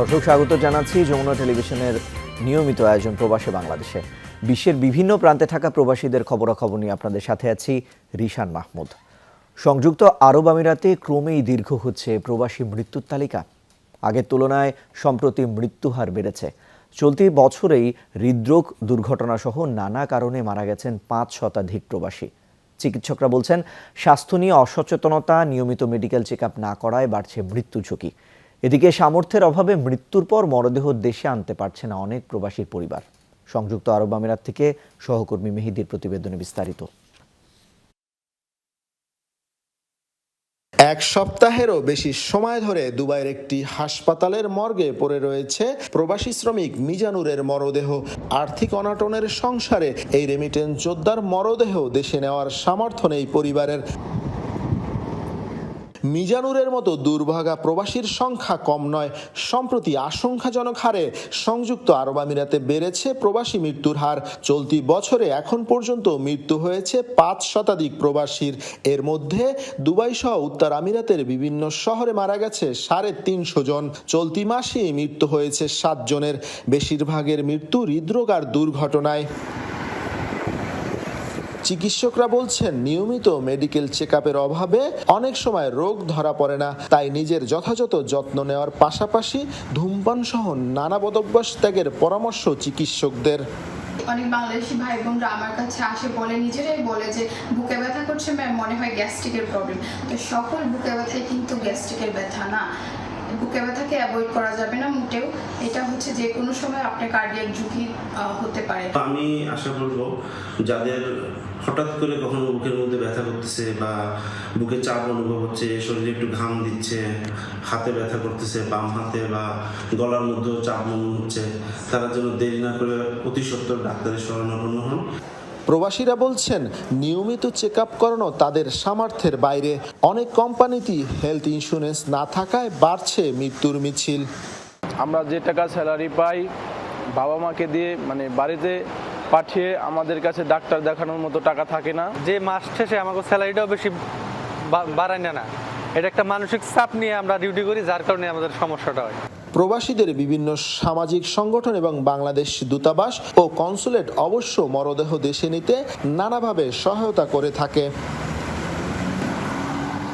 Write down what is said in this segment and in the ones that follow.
দর্শক স্বাগত জানাচ্ছি যমুনা টেলিভিশনের নিয়মিত আয়োজন প্রবাসে বাংলাদেশে। বিশ্বের বিভিন্ন প্রান্তে থাকা প্রবাসীদের খবরাখবর নিয়ে আপনাদের সাথে আছি রিশান মাহমুদ। সংযুক্ত আরব আমিরাতে ক্রমেই দীর্ঘ হচ্ছে প্রবাসী মৃত্যুর তালিকা। আগের তুলনায় সম্প্রতি মৃত্যুহার বেড়েছে। চলতি বছরেই হৃদরোগ দুর্ঘটনা সহ নানা কারণে মারা গেছেন 5 শতাধিক প্রবাসী। চিকিৎসকরা বলছেন, স্বাস্থ্য নিয়ে অসচেতনতা, নিয়মিত মেডিকেল চেকআপ না করায় বাড়ছে মৃত্যু ঝুঁকি। এদিকে সামর্থ্যের অভাবে মৃত্যুর পর মরদেহ দেশে আনতে পারছে না অনেক প্রবাসীর পরিবার। সংযুক্ত আরব আমিরাত থেকে সহকর্মী মেহেদীর প্রতিবেদনে বিস্তারিত। এক সপ্তাহেরও বেশি সময় ধরে দুবাইয়ের একটি হাসপাতালের মর্গে পড়ে রয়েছে প্রবাসী শ্রমিক মিজানুরের মরদেহ। আর্থিক অনটনের সংসারে এই রেমিটেন্স যোদ্ধার মরদেহ দেশে নেওয়ার সামর্থ্য নেই পরিবারের। মিজানুরের মতো দুর্ভাগা প্রবাসীর সংখ্যা কম নয়। সম্প্রতি আশঙ্কাজনক হারে সংযুক্ত আরব আমিরাতে বেড়েছে প্রবাসী মৃত্যুর হার। চলতি বছরে এখন পর্যন্ত মৃত্যু হয়েছে 5 শতাধিক প্রবাসীর। এর মধ্যে দুবাই সহ উত্তর আমিরাতের বিভিন্ন শহরে মারা গেছে 350 জন। চলতি মাসেই মৃত্যু হয়েছে 7 জনের। বেশিরভাগের মৃত্যু হৃদরোগ আর দুর্ঘটনায়। চিকিৎসকরা বলছেন, নিয়মিত মেডিকেল চেকআপের অভাবে অনেক সময় রোগ ধরা পড়ে না। তাই নিজের যথাযথ যত্ন নেওয়ার পাশাপাশি ধূমপান সহ নানা বদভ্যাস ত্যাগের পরামর্শ চিকিৎসকদের। অনেক বাংলাদেশি ভাই বোনরা আমার কাছে আসে, নিজেরাই বলে যে বুকে ব্যথা করছে ম্যাম, মনে হয় গ্যাস্ট্রিকের প্রবলেম। তো সকল বুকে ব্যথাই কিন্তু গ্যাস্ট্রিকের ব্যথা না। বুকে ব্যথাকে অ্যাভয়েড করা যাবে না মোটেও। এটা হচ্ছে যে কোনো সময় আপনার কার্ডিয়াক ঝুঁকি হতে পারে। আমি আশা করব যাদের হঠাৎ করে কখনো বুকের মধ্যে ব্যথা করতেছে বা বুকে চাপ অনুভব হচ্ছে, শরীরে একটু ঘাম দিচ্ছে, হাতে ব্যথা করতেছে, বাম হাতে বা গলার মধ্যেও চাপ মনে হচ্ছে, তারা যেন দেরি না করে অতি সত্বর ডাক্তারের শরণাপন্ন হন। প্রবাসীরা বলছেন, নিয়মিত চেকআপ করানো তাদের সামর্থ্যের বাইরে। অনেক কোম্পানিতেই হেলথ ইন্স্যুরেন্স না থাকায় বাড়ছে মৃত্যুর মিছিল। আমরা যে টাকা স্যালারি পাই বাবা মাকে দিয়ে বাড়িতে পাঠিয়ে আমাদের কাছে ডাক্তার দেখানোর মতো টাকা থাকে না। যে মাস শেষে আমাকে স্যালারিটাও বেশি বাড়ায় না। এটা একটা মানসিক চাপ নিয়ে আমরা ডিউটি করি, যার কারণে আমাদের সমস্যাটা হয়। প্রবাসীদের বিভিন্ন সামাজিক সংগঠন এবং বাংলাদেশ দূতাবাস ও কনসুলেট অবশ্য মরদেহ দেশে নিতে নানাভাবে সহায়তা করে থাকে।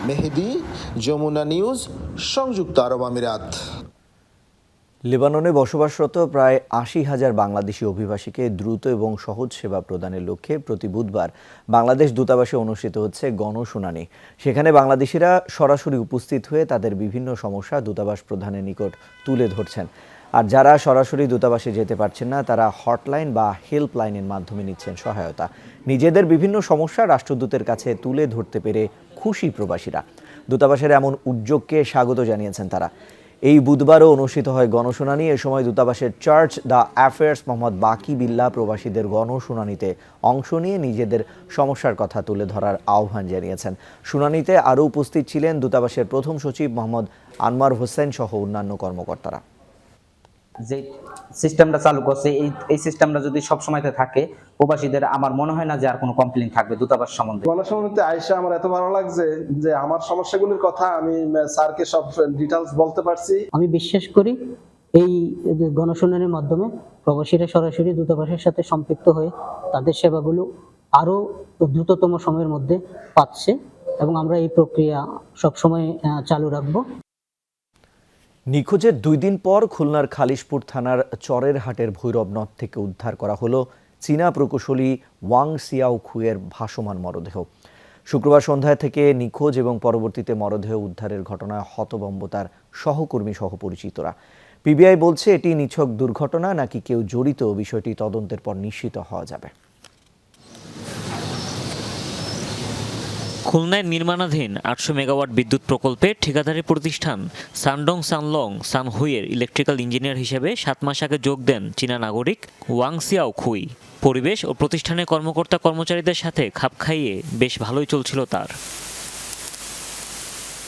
মেহেদী, যমুনা নিউজ, সংযুক্ত আরব আমিরাত। লেবাননে বসবাসরত প্রায় 80,000 বাংলাদেশি অভিবাসীকে দ্রুত এবং সহজ সেবা প্রদানের লক্ষ্যে প্রতি বুধবার বাংলাদেশ দূতাবাসে অনুষ্ঠিত হচ্ছে গণশুনানি। সেখানে বাংলাদেশিরা সরাসরি উপস্থিত হয়ে তাদের বিভিন্ন সমস্যা দূতাবাস প্রধানের নিকট তুলে ধরছেন। আর যারা সরাসরি দূতাবাসে যেতে পারছেন না, তারা হটলাইন বা হেল্পলাইনের মাধ্যমে নিচ্ছেন সহায়তা। নিজেদের বিভিন্ন সমস্যা রাষ্ট্রদূতের কাছে তুলে ধরতে পেরে খুশি প্রবাসীরা। দূতাবাসের এমন উদ্যোগকে স্বাগত জানিয়েছেন তারা। এই বুধবারও অনুষ্ঠিত হয় গণশুনানি। এ সময় দূতাবাসের চার্জ দ্য অ্যাফেয়ার্স মোহাম্মদ বাকি বিল্লাহ প্রবাসীদের গণশুনানিতে অংশ নিয়ে নিজেদের সমস্যার কথা তুলে ধরার আহ্বান জানিয়েছেন। শুনানিতে আরও উপস্থিত ছিলেন দূতাবাসের প্রথম সচিব মোহাম্মদ আনোয়ার হোসেন সহ অন্যান্য কর্মকর্তারা। যে সিস্টেমটা চালু করছে, এই সিস্টেমটা যদি সব সময়তে থাকে, প্রবাসীদের আমার মনে হয় না যে আর কোনো কমপ্লেইন থাকবে দূতাবাস সম্বন্ধে। গণশুনানিতে আইসা আমার এত ভালো লাগছে যে আমার সমস্যাগুলির কথা আমি স্যারকে সব ডিটেইলস বলতে পারছি। আমি বিশ্বাস করি এই গণশুনানির মাধ্যমে প্রবাসীরা সরাসরি দূতাবাসের সাথে সম্পৃক্ত হয়ে তাদের সেবাগুলো আরো দ্রুততম সময়ের মধ্যে পাচ্ছে এবং আমরা এই প্রক্রিয়া সবসময় চালু রাখবো। নিখোঁজের 2 দিন পর খুলনার খালিশপুর থানার চরের হাটের ভৈরব নদ থেকে উদ্ধার করা হলো চীনা প্রকৌশলী ওয়াং সিয়াও খুয়ের ভাসমান মরদেহ। শুক্রবার সন্ধ্যায় থেকে নিখোঁজ এবং পরবর্তীতে মরদেহ উদ্ধারের ঘটনায় হতভম্ব তার সহকর্মী সহ পরিচিতরা। পিবিআই বলছে, এটি নিছক দুর্ঘটনা নাকি কেউ জড়িত, বিষয়টি তদন্তের পর নিশ্চিত হওয়া যাবে। খুলনায় নির্মাণাধীন 800 মেগাওয়াট বিদ্যুৎ প্রকল্পে ঠিকাদারি প্রতিষ্ঠান সানডং সানলং সানহুইয়ের ইলেকট্রিক্যাল ইঞ্জিনিয়ার হিসেবে 7 মাস আগে যোগ দেন চীনা নাগরিক ওয়াং সিয়াও খুই। পরিবেশ ও প্রতিষ্ঠানের কর্মকর্তা কর্মচারীদের সাথে খাপ খাইয়ে বেশ ভালোই চলছিল তার।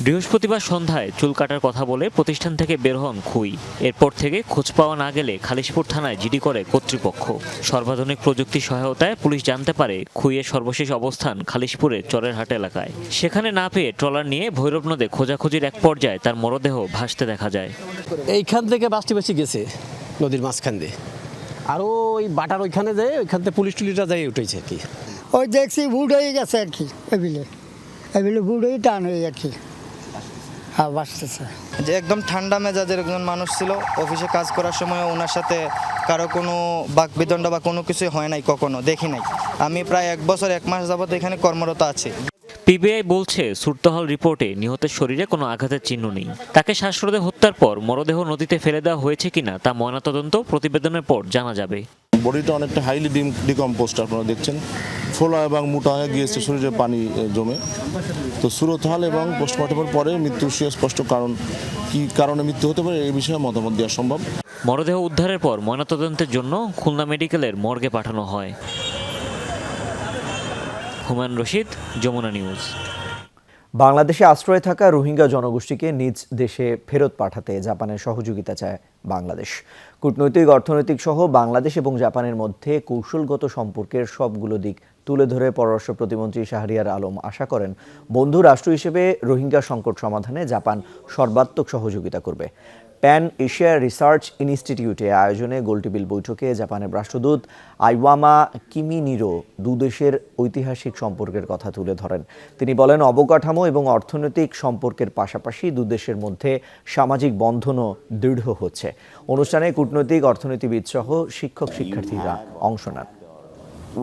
বৃহস্পতিবার সন্ধ্যায় চুল কাটার কথা বলে প্রতিষ্ঠান থেকে বের হন খুই। এরপর থেকে খোঁজ পাওয়া না গেলে খালিশপুর থানায় জিডি করে কর্তৃপক্ষ। সর্বাধুনিক প্রযুক্তি সহায়তায় পুলিশ জানতে পারে খুইয়ের সর্বশেষ অবস্থান খালিশপুরের চরেরহাট এলাকায়। সেখানে না পেয়ে ট্রলার নিয়ে ভৈরব নদে খোঁজাখুঁজির এক পর্যায়ে তার মরদেহ ভাসতে দেখা যায়। এইখান থেকে বাসটি বেশি গেছে নদীর মাঝখান দিয়ে, আরও ওই বাটার ওইখানে যায়, ওইখান থেকে পুলিশ টুলিশরা যাই উঠেছে আর কি। ওই দেখছি বুট হয়ে গেছে আর কি, এবিলে বুট হয়ে টান হয়ে আর কি বাঁচতেছে। যে একদম ঠান্ডা মেজাজের একজন মানুষ ছিল, অফিসে কাজ করার সময় ওনার সাথে কারো কোনো বাকবিদণ্ড বা কোনো কিছুই হয় নাই, কখনো দেখি নাই। আমি প্রায় 1 বছর 1 মাস যাবত এখানে কর্মরত আছি। পিবিআই বলছে সুরতহাল রিপোর্টে নিহতের শরীরে কোনো আঘাতের চিহ্ন নেই। তাকে শ্বাসরোধে হত্যার পর মরদেহ নদীতে ফেলে দেওয়া হয়েছে কিনা তা ময়নাতদন্ত প্রতিবেদনের পর জানা যাবে। বডিটা অনেকটা হাইলি ডিকম্পোস্ট আপনারা দেখছেন, ফোলা এবং মোটা হয়ে গিয়েছে, শরীরে পানি জমে। তো সুরতহাল এবং পোস্টমর্টমের পরে মৃত্যুর সুস্পষ্ট কারণ কি কারণে মৃত্যু হতে পারে এই বিষয়ে মতামত দেওয়া সম্ভব। মরদেহ উদ্ধারের পর ময়নাতদন্তের জন্য খুলনা মেডিকেলের মর্গে পাঠানো হয়। হুমায়ুন রশিদ, যমুনা নিউজ। বাংলাদেশে আশ্রয়ে থাকা রোহিঙ্গা জনগোষ্ঠীকে নিজ দেশে ফেরত পাঠাতে জাপানের সহযোগিতা চায় বাংলাদেশ। কূটনৈতিক, অর্থনৈতিক সহ বাংলাদেশ এবং জাপানের মধ্যে কৌশলগত সম্পর্কের সবগুলো দিক তুলে ধরে পররাষ্ট্র প্রতিমন্ত্রী শাহরিয়ার আলম আশা করেন বন্ধু রাষ্ট্র হিসেবে রোহিঙ্গা সংকট সমাধানে জাপান সর্বাত্মক সহযোগিতা করবে। প্যান এশিয়া রিসার্চ ইনস্টিটিউটে আয়োজনে গোলটেবিল বৈঠকে জাপানের রাষ্ট্রদূত আইওয়ামা কিমিনিরো দুদেশের ঐতিহাসিক সম্পর্কের কথা তুলে ধরেন। তিনি বলেন, অবকাঠামো এবং অর্থনৈতিক সম্পর্কের পাশাপাশি দুদেশের মধ্যে সামাজিক বন্ধনও দৃঢ় হচ্ছে। অনুষ্ঠানে কূটনৈতিক, অর্থনীতিবিদ সহ শিক্ষক শিক্ষার্থীরা অংশ নেন।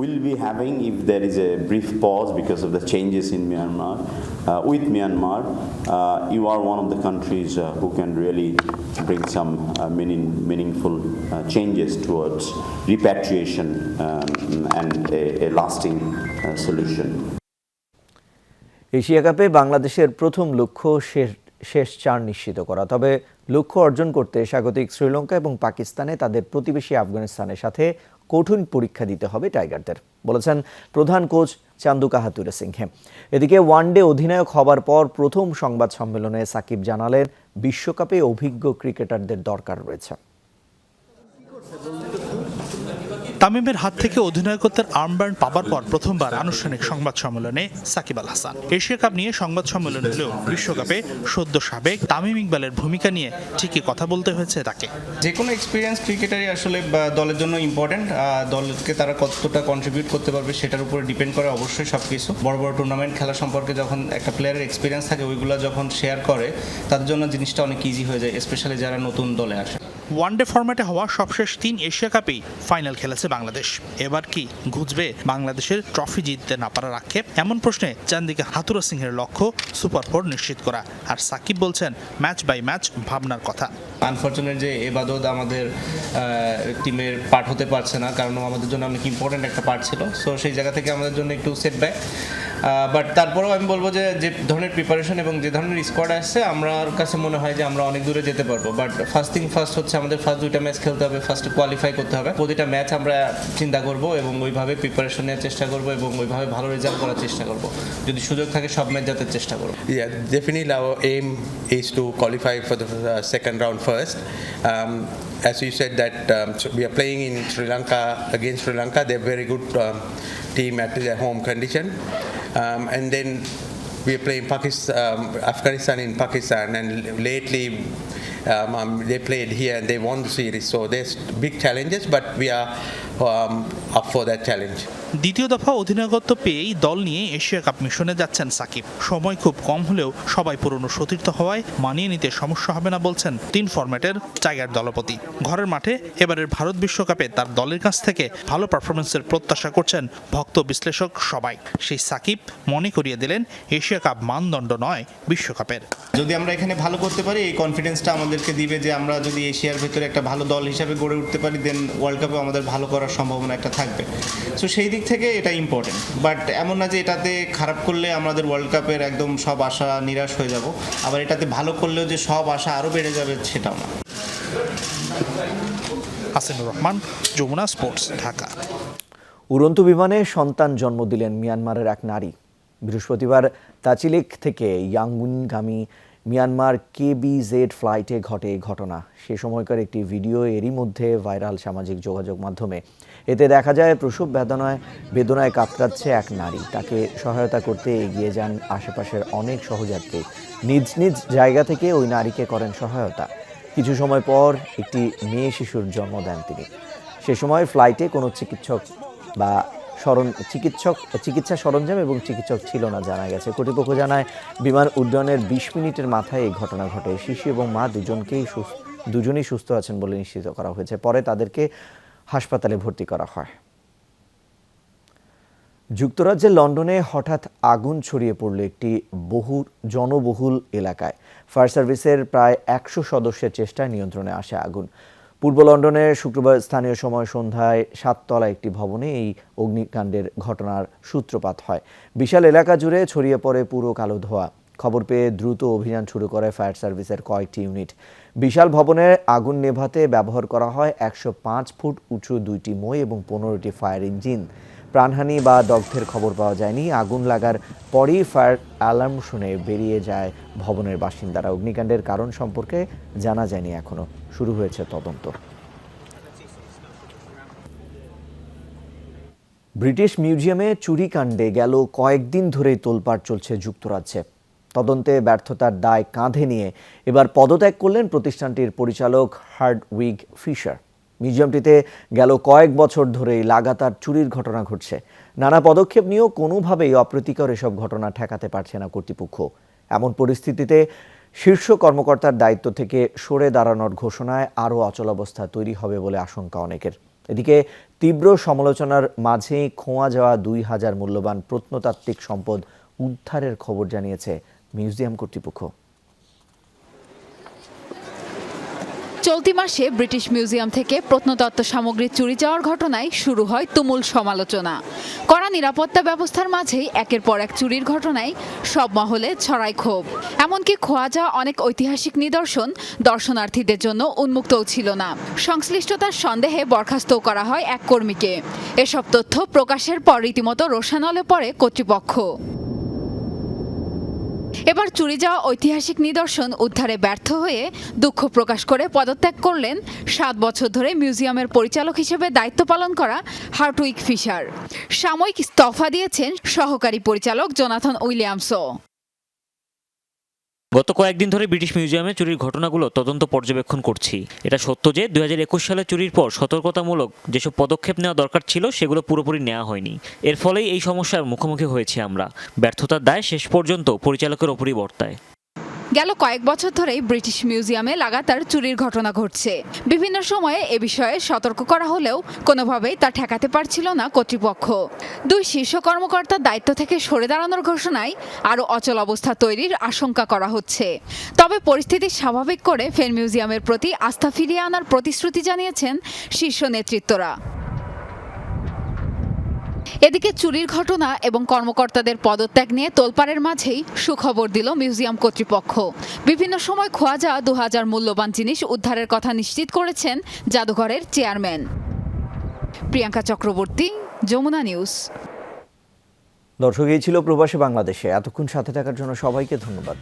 We'll be having, if there is a brief pause because of the changes in Myanmar, with Myanmar, you are one of the countries who can really bring some meaningful changes towards repatriation and a lasting solution. Asia কাপে বাংলাদেশের প্রথম লক্ষ্য শেষ 4 নিশ্চিত করা। তবে লক্ষ্য অর্জন করতে স্বাগতিক শ্রীলঙ্কা এবং পাকিস্তানে তাদের প্রতিবেশী আফগানিস্তানের সাথে কঠিন পরীক্ষা দিতে হবে টাইগারদের, বলেছেন প্রধান কোচ চান্দু কাহাতুরে সিংহে। এদিকে ওয়ানডে অধিনায়ক হবার পর প্রথম সংবাদ সম্মেলনে সাকিব জানালেন, বিশ্বকাপে অভিজ্ঞ ক্রিকেটারদের দরকার রয়েছে। তামিমের হাত থেকে অধিনায়কত্বের আর্মব্যান্ড পাবার পর প্রথমবার আনুষ্ঠানিক সংবাদ সম্মেলনে সাকিব আল হাসান। এশিয়া কাপ নিয়ে সংবাদ সম্মেলন হলেও বিশ্বকাপে সদ্য সাবেক তামিম ইকবালের ভূমিকা নিয়ে ঠিকই কথা বলতে হয়েছে তাকে। যে কোনো এক্সপিরিয়েন্স ক্রিকেটারই আসলে দলের জন্য ইম্পর্টেন্ট। দলকে তারা কতটা কন্ট্রিবিউট করতে পারবে সেটার উপরে ডিপেন্ড করে অবশ্যই সব কিছু। বড় বড় টুর্নামেন্ট খেলা সম্পর্কে যখন একটা প্লেয়ারের এক্সপিরিয়েন্স থাকে, ওইগুলো যখন শেয়ার করে তাদের জন্য জিনিসটা অনেক ইজি হয়ে যায়, স্পেশালি যারা নতুন দলে আসে। ওয়ানডে ফরম্যাটে হওয়া সবশেষ 3 এশিয়া কাপেই ফাইনাল খেলেছে বাংলাদেশ। এবার কি ঘুচবে বাংলাদেশের ট্রফি জিততে না পারার আক্ষেপ? এমন প্রশ্নে চান্দিকা হাতুরা সিংহের লক্ষ্য সুপার 4 নিশ্চিত করা। আর সাকিব বলছেন ম্যাচ বাই ম্যাচ ভাবনার কথা। আনফর্চুনেট যে এবাদত আমাদের টিমের পার্ট হতে পারছে না, কারণ আমাদের জন্য অনেক ইম্পর্টেন্ট একটা পার্ট ছিল। সো সেই জায়গা থেকে আমাদের জন্য একটু সেটব্যাক। বাট তারপরেও আমি বলবো যে ধরনের প্রিপারেশন এবং যে ধরনের স্কোয়াড আসছে, আমার কাছে মনে হয় যে আমরা অনেক দূরে যেতে পারবো। বাট ফার্স্ট হচ্ছে আমাদের ফার্স্ট 2টা ম্যাচ খেলতে হবে, ফার্স্ট কোয়ালিফাই করতে হবে। প্রতিটা ম্যাচ আমরা চিন্তা করব এবং ওইভাবে প্রিপারেশন নেওয়ার চেষ্টা করব এবং ওইভাবে ভালো রেজাল্ট করার চেষ্টা করব। যদি সুযোগ থাকে সব ম্যাচ জেতার চেষ্টা করব। Yeah, definitely our aim is to qualify for the second round first. As you said that so we are playing in Sri Lanka against Sri Lanka. They're very good team at their home condition, and then we are playing Afghanistan in Pakistan, and lately they played here and they won the series. So there's big challenges, but we are up for that challenge. দ্বিতীয় দফা অধিনায়কত্ব পেয়েই দল নিয়ে Asia cup মিশনে যাচ্ছেন সাকিব। সময় খুব কম হলেও সবাই পুরনো সতীর্থ হওয়ায় মানিয়ে নিতে সমস্যা হবে না বলছেন 3 ফরম্যাটের টাইগার দলপতি। ঘরের মাঠে এবারের ভারত বিশ্বকাপে তার দলের কাছ থেকে ভালো পারফরমেন্সের প্রত্যাশা করছেন ভক্ত বিশ্লেষক সবাই। সেই সাকিব মনে করিয়ে দিলেন, এশিয়া কাপ মানদণ্ড নয় বিশ্বকাপের। যদি আমরা এখানে ভালো করতে পারি, এই কনফিডেন্সটা আমাদেরকে দিবে যে আমরা যদি এশিয়ার ভিতরে একটা ভালো দল হিসাবে গড়ে উঠতে পারি, দেন ওয়ার্ল্ড কাপে আমাদের ভালো করার সম্ভাবনা একটা থাকবে। সো সেই দিক থেকে এটা ইম্পর্টেন্ট। বাট এমন না যে এটাতে খারাপ করলে আমাদের ওয়ার্ল্ড কাপের একদম সব আশা নিরাশ হয়ে যাব, আবার এটাতে ভালো করলেও যে সব আশা আরও বেড়ে যাবে সেটাও না। হাসিনুর রহমান, যমুনা স্পোর্টস, ঢাকা। উড়ন্ত বিমানে সন্তান জন্ম দিলেন মিয়ানমারের এক নারী। বৃহস্পতিবার তাচিলেক থেকে ইয়াঙ্গুনগামী মিয়ানমার KBZ ফ্লাইটে ঘটে এই ঘটনা। সে সময়কার একটি ভিডিও এরই মধ্যে ভাইরাল সামাজিক যোগাযোগ মাধ্যমে। এতে দেখা যায় প্রসব বেদনায় কাতরাচ্ছে এক নারী। তাকে সহায়তা করতে এগিয়ে যান আশেপাশের অনেক সহযাত্রী। নিজ নিজ জায়গা থেকে ওই নারীকে করেন সহায়তা। কিছু সময় পর একটি মেয়ে শিশুর জন্ম দেন তিনি। সে সময় ফ্লাইটে কোনো চিকিৎসা সরঞ্জাম এবং চিকিৎসক ছিল না জানা গেছে। কর্তৃপক্ষ জানায় বিমান উড্ডয়নের 20 মিনিটের মাথায় এই ঘটনা ঘটে। শিশু এবং মা দুজনেই সুস্থ আছেন বলে নিশ্চিত করা হয়েছে। পরে তাদেরকে হাসপাতালে ভর্তি করা হয়। যুক্তরাজ্যের লন্ডনে হঠাৎ আগুন ছড়িয়ে পড়ল একটি জনবহুল এলাকায়। ফায়ার সার্ভিসের প্রায় 100 সদস্যের চেষ্টায় নিয়ন্ত্রণে আসে আগুন। পূর্ব লন্ডনে শুক্রবার স্থানীয় সময় সন্ধ্যায় 7 তলা একটি ভবনে এই অগ্নিকাণ্ডের ঘটনার সূত্রপাত হয়। বিশাল এলাকা জুড়ে ছড়িয়ে পড়ে পুরো কালো ধোঁয়া। খবর পেয়ে দ্রুত অভিযান শুরু করে ফায়ার সার্ভিসের কয়েকটি ইউনিট। বিশাল ভবনে আগুন নেভাতে ব্যবহার করা হয় 105 ফুট উঁচু 2টি মই এবং 15টি ফায়ার ইঞ্জিন। প্রাণহানি বা দগ্ধের খবর পাওয়া যায়নি। আগুন লাগার পরই ফায়ার অ্যালার্ম শুনে বেরিয়ে যায় ভবনের বাসিন্দারা। অগ্নিকাণ্ডের কারণ সম্পর্কে জানা যায়নি এখনো। শুরু হয়েছে তদন্ত। ব্রিটিশ মিউজিয়ামে চুরিকাণ্ডে গেল কয়েকদিন ধরেই তোলপাড় চলছে যুক্তরাজ্যে। তদন্তে ব্যর্থতার দায় কাঁধে নিয়ে এবার পদত্যাগ করলেন প্রতিষ্ঠানটির পরিচালক হার্ডউইগ ফিশার। মিউজিয়ামটিতে গেল কয়েক বছর ধরেই লাগাতার চুরির ঘটনা ঘটছে। নানা পদক্ষেপ নিয়েও কোনোভাবেই অপ্রীতিকর এসব ঘটনা ঠেকাতে পারছে না কর্তৃপক্ষ। এমন পরিস্থিতিতে শীর্ষ কর্মকর্তার দায়িত্ব থেকে সরে দাঁড়ানোর ঘোষণায় আরও অচলাবস্থা তৈরি হবে বলে আশঙ্কা অনেকের। এদিকে তীব্র সমালোচনার মাঝেই খোয়া যাওয়া 2000 মূল্যবান প্রত্নতাত্ত্বিক সম্পদ উদ্ধারের খবর জানিয়েছে মিউজিয়াম কর্তৃপক্ষ। চলতি মাসে ব্রিটিশ মিউজিয়াম থেকে প্রত্নতত্ত্ব সামগ্রী চুরি যাওয়ার ঘটনায় শুরু হয় তুমুল সমালোচনা। কড়া নিরাপত্তা ব্যবস্থার মাঝেই একের পর এক চুরির ঘটনায় সব মহলে ছড়ায় ক্ষোভ। এমনকি খোয়া যাওয়া অনেক ঐতিহাসিক নিদর্শন দর্শনার্থীদের জন্য উন্মুক্তও ছিল না। সংশ্লিষ্টতার সন্দেহে বরখাস্তও করা হয় এক কর্মীকে। এসব তথ্য প্রকাশের পর রীতিমতো রোষানলে পড়ে কর্তৃপক্ষ। এবার চুরি যাওয়া ঐতিহাসিক নিদর্শন উদ্ধারে ব্যর্থ হয়ে দুঃখ প্রকাশ করে পদত্যাগ করলেন 7 বছর ধরে মিউজিয়ামের পরিচালক হিসেবে দায়িত্ব পালন করা হার্ডউইগ ফিশার। সাময়িক ইস্তফা দিয়েছেন সহকারী পরিচালক জোনাথন উইলিয়ামসও। গত কয়েকদিন ধরে ব্রিটিশ মিউজিয়ামে চুরির ঘটনাগুলো তদন্ত পর্যবেক্ষণ করছি। এটা সত্য যে 2021 সালে চুরির পর সতর্কতামূলক যেসব পদক্ষেপ নেওয়া দরকার ছিল সেগুলো পুরোপুরি নেওয়া হয়নি। এর ফলেই এই সমস্যার মুখোমুখি হয়েছি আমরা। ব্যর্থতার দায় শেষ পর্যন্ত পরিচালকের ওপরই বর্তায়। গেল কয়েক বছর ধরেই ব্রিটিশ মিউজিয়ামে লাগাতার চুরির ঘটনা ঘটছে। বিভিন্ন সময়ে এ বিষয়ে সতর্ক করা হলেও কোনোভাবেই তা ঠেকাতে পারছিল না কর্তৃপক্ষ। 2 শীর্ষ কর্মকর্তার দায়িত্ব থেকে সরে দাঁড়ানোর ঘোষণায় আরও অচল অবস্থা তৈরির আশঙ্কা করা হচ্ছে। তবে পরিস্থিতি স্বাভাবিক করে ফের মিউজিয়ামের প্রতি আস্থা ফিরিয়ে আনার প্রতিশ্রুতি জানিয়েছেন শীর্ষ নেতৃত্বরা। এদিকে চুরির ঘটনা এবং কর্মকর্তাদের পদত্যাগ নিয়ে তোলপাড়ের মাঝেই সুখবর দিল মিউজিয়াম কর্তৃপক্ষ। বিভিন্ন সময় খোয়া যাওয়া 2000 মূল্যবান জিনিস উদ্ধারের কথা নিশ্চিত করেছেন জাদুঘরের চেয়ারম্যান। প্রিয়াঙ্কা চক্রবর্তী, যমুনা নিউজ। দর্শক, এই ছিল প্রবাসী বাংলাদেশে। এতক্ষণ সাথে থাকার জন্য সবাইকে ধন্যবাদ।